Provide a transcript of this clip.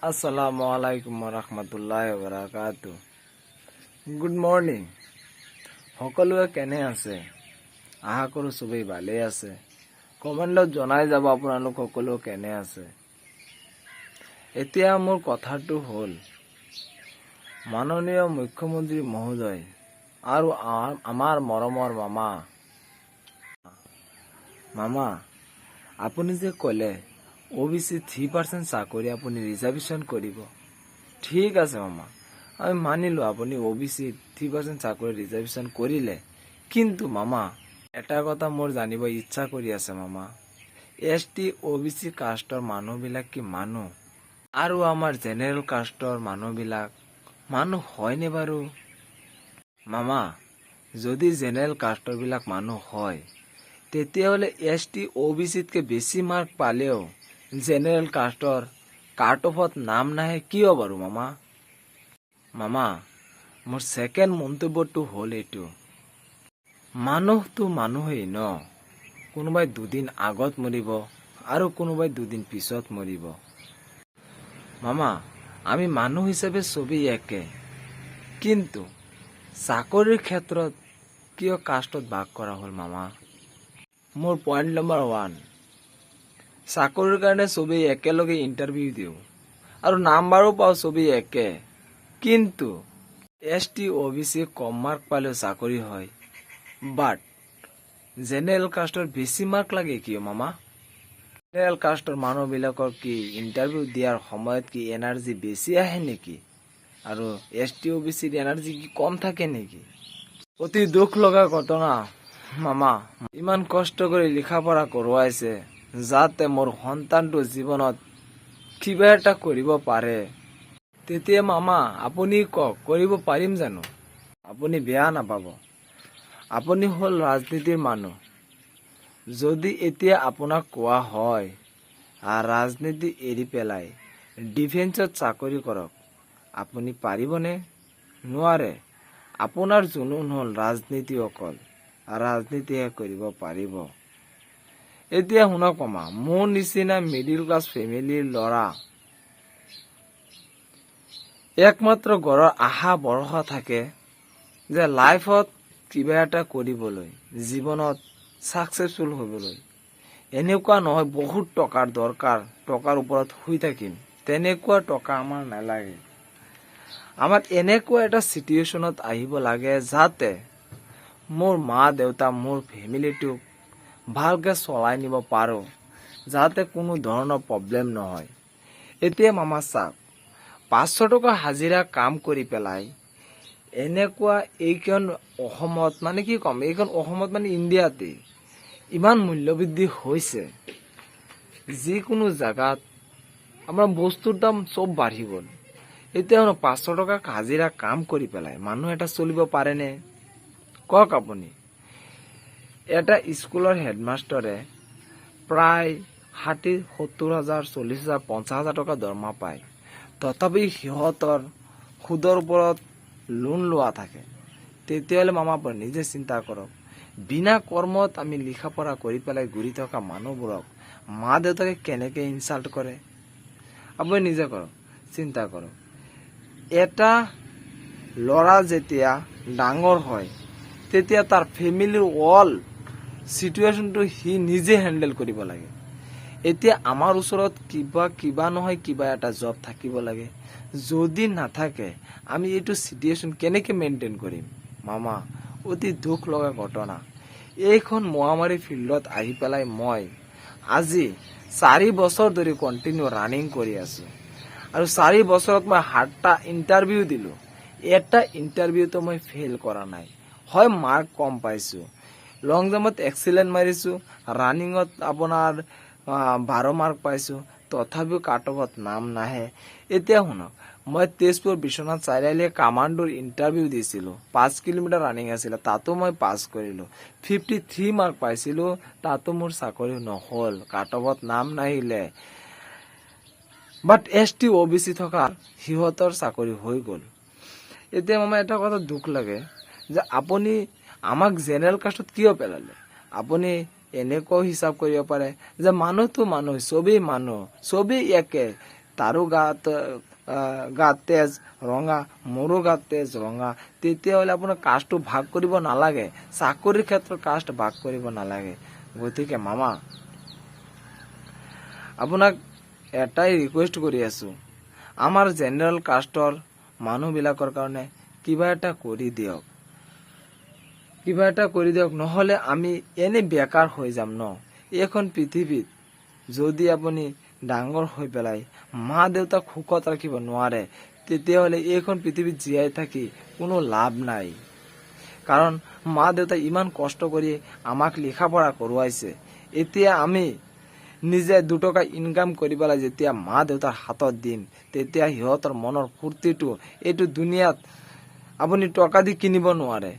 আসসালামু আলাইকুম ৰহমতুল্লাহ বাৰাকাতু। Good morning. সকলোৱে কেনে আছে? আশা কৰোঁ চবেই ভালেই আছে। কমেণ্টত জনাই যাব আপোনালোক সকলো কেনে আছে। এতিয়া মোৰ কথাটো হ'ল, মাননীয় মুখ্যমন্ত্ৰী মহোদয় আৰু আমাৰ মৰমৰ মামা আপুনি যে ক'লে OBC 3% চাকৰি আপুনি ৰিজাৰ্ভেশ্যন কৰিব, ঠিক আছে মামা, আমি মানিলোঁ আপুনি OBC 3% চাকৰি ৰিজাৰ্ভেশ্যন কৰিলে। কিন্তু মামা এটা কথা মোৰ জানিব ইচ্ছা কৰি আছে মামা, ST OBC কাষ্টৰ মানুহবিলাক কি মানুহ আৰু আমাৰ জেনেৰেল কাষ্টৰ মানুহবিলাক মানুহ হয়নে বাৰু? মামা যদি জেনেৰেল কাষ্টৰবিলাক মানুহ হয়, তেতিয়াহ'লে ST OBCতকৈ বেছি মাৰ্ক পালেও জেনেৰেল কাষ্টৰ কাট অফত নাম নাহে কিয় বাৰু মামা? মামা মোৰ ছেকেণ্ড মন্তব্যটো হ'ল এইটো, মানুহটো মানুহেই ন, কোনোবাই দুদিন আগত মৰিব আৰু কোনোবাই দুদিন পিছত মৰিব। মামা আমি মানুহ হিচাপে চবেই একে, কিন্তু চাকৰিৰ ক্ষেত্ৰত কিয় কাষ্টত ভাগ কৰা হ'ল মামা? মোৰ পইণ্ট নম্বৰ 1, চাকৰিৰ কাৰণে চবেই একেলগে ইণ্টাৰভিউ দিওঁ আৰু নাম্বাৰো পাওঁ চবেই একে, কিন্তু ST OBC কম মাৰ্ক পালেও চাকৰি হয়, বাট জেনেৰেল কাষ্টৰ বেছি মাৰ্ক লাগে কিয় মামা? জেনেৰেল কাষ্টৰ মানুহবিলাকৰ কি ইণ্টাৰভিউ দিয়াৰ সময়ত কি এনাৰ্জি বেছি আহে নেকি আৰু ST OBCৰ এনাৰ্জি কি কম থাকে নেকি? অতি দুখ লগা ঘটনা মামা। ইমান কষ্ট কৰি লিখা পঢ়া কৰোৱাইছে যাতে মোৰ সন্তানটো জীৱনত কিবা এটা কৰিব পাৰে, তেতিয়া মামা আপুনি কওক কৰিব পাৰিম জানো? আপুনি বেয়া নাপাব, আপুনি হ'ল ৰাজনীতিৰ মানুহ। যদি এতিয়া আপোনাক কোৱা হয় ৰাজনীতি এৰি পেলাই ডিফেন্সত চাকৰি কৰক, আপুনি পাৰিবনে? নোৱাৰে। আপোনাৰ জুনুন হ'ল ৰাজনীতি, অকল ৰাজনীতিহে কৰিব পাৰিব। এতিয়া শুনক মামা, মোৰ নিচিনা মিডিল ক্লাছ ফেমিলিৰ ল'ৰা একমাত্ৰ ঘৰৰ আশা ভৰসা থাকে যে লাইফত কিবা এটা কৰিবলৈ, জীৱনত ছাকচেছফুল হ'বলৈ। এনেকুৱা নহয় বহুত টকাৰ দৰকাৰ, টকাৰ ওপৰত শুই থাকিম, তেনেকুৱা টকা আমাৰ নালাগে। আমাৰ এনেকুৱা এটা চিটুৱেশ্যনত আহিব লাগে যাতে মোৰ মা দেউতা, মোৰ ফেমিলিটোক ভালকৈ চলাই নিব পাৰোঁ, যাতে কোনো ধৰণৰ প্ৰব্লেম নহয়। এতিয়া মামা চাওক, 500 টকা হাজিৰা কাম কৰি পেলাই এনেকুৱা এইখন অসমত, মানে কি ক'ম, এইখন অসমত মানে ইণ্ডিয়াতে ইমান মূল্যবৃদ্ধি হৈছে, যিকোনো জেগাত আমাৰ বস্তুৰ দাম চব বাঢ়ি গ'ল। এতিয়া 500 টকা হাজিৰা কাম কৰি পেলাই মানুহ এটা চলিব পাৰেনে কওক আপুনি? এটা স্কুলৰ হেডমাষ্টৰে প্ৰায় 60-70 হাজাৰ, 40 হাজাৰ, 50 হাজাৰ টকা দৰমহা পায়, তথাপি সিহঁতৰ সুদৰ ওপৰত লোন লোৱা থাকে। তেতিয়াহ'লে মামা আপুনি নিজে চিন্তা কৰক, বিনা কৰ্মত আমি লিখা পঢ়া কৰি পেলাই ঘূৰি থকা মানুহবোৰক মা দেউতাকে কেনেকৈ ইনচাল্ট কৰে আপুনি নিজে কৰক, চিন্তা কৰক। এটা ল'ৰা যেতিয়া ডাঙৰ হয় তেতিয়া তাৰ ফেমিলিৰ অল চিটুৱেশ্যনটো সি নিজে হেণ্ডেল কৰিব লাগে। এতিয়া আমাৰ ওচৰত কিবা নহয় কিবা এটা জব থাকিব লাগে, যদি নাথাকে আমি এইটো চিটুৱেশ্যন কেনেকৈ মেইনটেইন কৰিম মামা? অতি দুখ লগা ঘটনা। এইখন মহামাৰী ফিল্ডত আহি পেলাই মই আজি 4 বছৰ ধৰি কণ্টিনিউ ৰানিং কৰি আছোঁ আৰু 4 বছৰত মই 8টা ইণ্টাৰভিউ দিলোঁ, এটা ইণ্টাৰভিউতো মই ফেইল কৰা নাই। হয় মাৰ্ক কম পাইছোঁ, লং জাম্পত এক্সিলেণ্ট মাৰিছোঁ, ৰানিঙত আপোনাৰ 12 মাৰ্ক পাইছোঁ, তথাপিও কাট অফত নাম নাহে। এতিয়া শুনক, মই তেজপুৰ বিশ্বনাথ চাৰিআলি কামাণ্ডোৰ ইণ্টাৰভিউ দিছিলোঁ, 5 কিলোমিটাৰ ৰানিং আছিলে, তাতো মই পাছ কৰিলোঁ, 53 মাৰ্ক পাইছিলোঁ, তাতো মোৰ চাকৰি নহ'ল, কাট অফত নাম নাহিলে। বাট ST OBC থকা সিহঁতৰ চাকৰি হৈ গ'ল। এতিয়া মামা এটা কথা দুখ লাগে যে আপুনি আমাক জেনেৰেল কাষ্টত কিয় পেলালে? আপুনি এনেকুৱাও হিচাপ কৰিব পাৰে যে মানুহটো মানুহ, চবেই মানুহ, চবেই একে, তাৰো গাত তেজ ৰঙা, মোৰো গাত তেজ ৰঙা, তেতিয়াহ'লে আপোনাৰ কাষ্টটো ভাগ কৰিব নালাগে। চাকৰিৰ ক্ষেত্ৰত কাষ্ট ভাগ কৰিব নালাগে। গতিকে মামা, আপোনাক এটাই ৰিকুৱেষ্ট কৰি আছো, আমাৰ জেনেৰেল কাষ্টৰ মানুহবিলাকৰ কাৰণে কিবা এটা কৰি দিয়ক, কিবা এটা কৰি দিয়ক। নহ'লে আমি এনে বেকাৰ হৈ যাম ন। এইখন পৃথিৱীত যদি আপুনি ডাঙৰ হৈ পেলাই মা দেউতাক সুখত ৰাখিব নোৱাৰে, তেতিয়াহ'লে এইখন পৃথিৱীত জীয়াই থাকি কোনো লাভ নাই। কাৰণ মা দেউতাই ইমান কষ্ট কৰি আমাক লিখা পঢ়া কৰোৱাইছে। এতিয়া আমি নিজে দুটকা ইনকাম কৰি পেলাই যেতিয়া মা দেউতাৰ হাতত দিম, তেতিয়া সিহঁতৰ মনৰ ফূৰ্তিটো এইটো দুনিয়াত আপুনি টকা দি কিনিব নোৱাৰে।